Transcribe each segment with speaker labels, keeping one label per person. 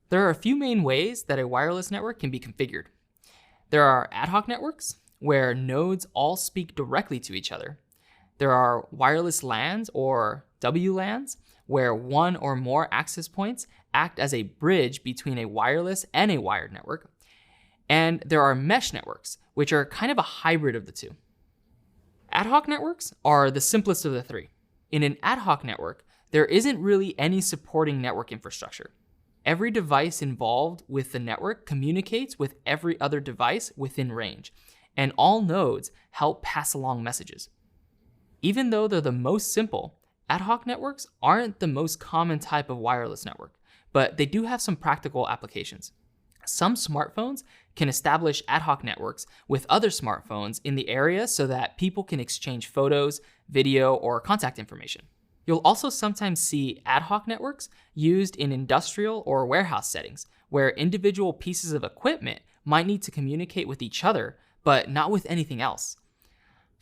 Speaker 1: There are a few main ways that a wireless network can be configured. There are ad hoc networks, where nodes all speak directly to each other. There are wireless LANs or WLANs, where one or more access points act as a bridge between a wireless and a wired network. And there are mesh networks, which are kind of a hybrid of the two. Ad hoc networks are the simplest of the three. In an ad hoc network, there isn't really any supporting network infrastructure. Every device involved with the network communicates with every other device within range, and all nodes help pass along messages. Even though they're the most simple, ad hoc networks aren't the most common type of wireless network, but they do have some practical applications. Some smartphones can establish ad hoc networks with other smartphones in the area so that people can exchange photos, video, or contact information. You'll also sometimes see ad hoc networks used in industrial or warehouse settings, where individual pieces of equipment might need to communicate with each other, but not with anything else.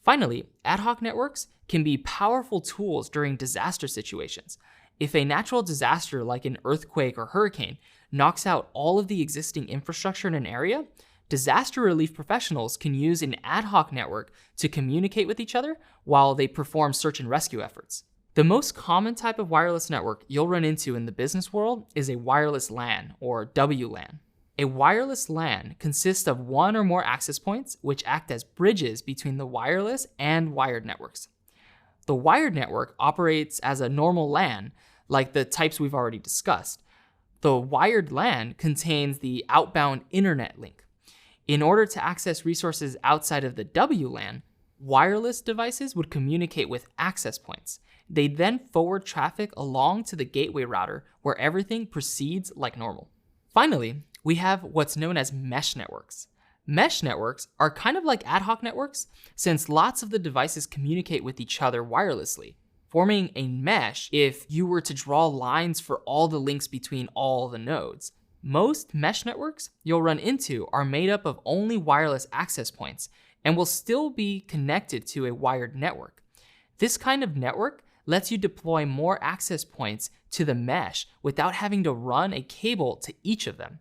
Speaker 1: Finally, ad hoc networks can be powerful tools during disaster situations. If a natural disaster like an earthquake or hurricane knocks out all of the existing infrastructure in an area, disaster relief professionals can use an ad hoc network to communicate with each other while they perform search and rescue efforts. The most common type of wireless network you'll run into in the business world is a wireless LAN or WLAN. A wireless LAN consists of one or more access points which act as bridges between the wireless and wired networks. The wired network operates as a normal LAN, like the types we've already discussed. The wired LAN contains the outbound internet link. In order to access resources outside of the WLAN, wireless devices would communicate with access points. They then forward traffic along to the gateway router where everything proceeds like normal. Finally, we have what's known as mesh networks. Mesh networks are kind of like ad hoc networks since lots of the devices communicate with each other wirelessly, forming a mesh if you were to draw lines for all the links between all the nodes. Most mesh networks you'll run into are made up of only wireless access points and will still be connected to a wired network. This kind of network lets you deploy more access points to the mesh without having to run a cable to each of them.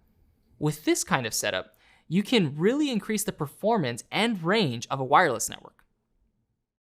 Speaker 1: With this kind of setup, you can really increase the performance and range of a wireless network.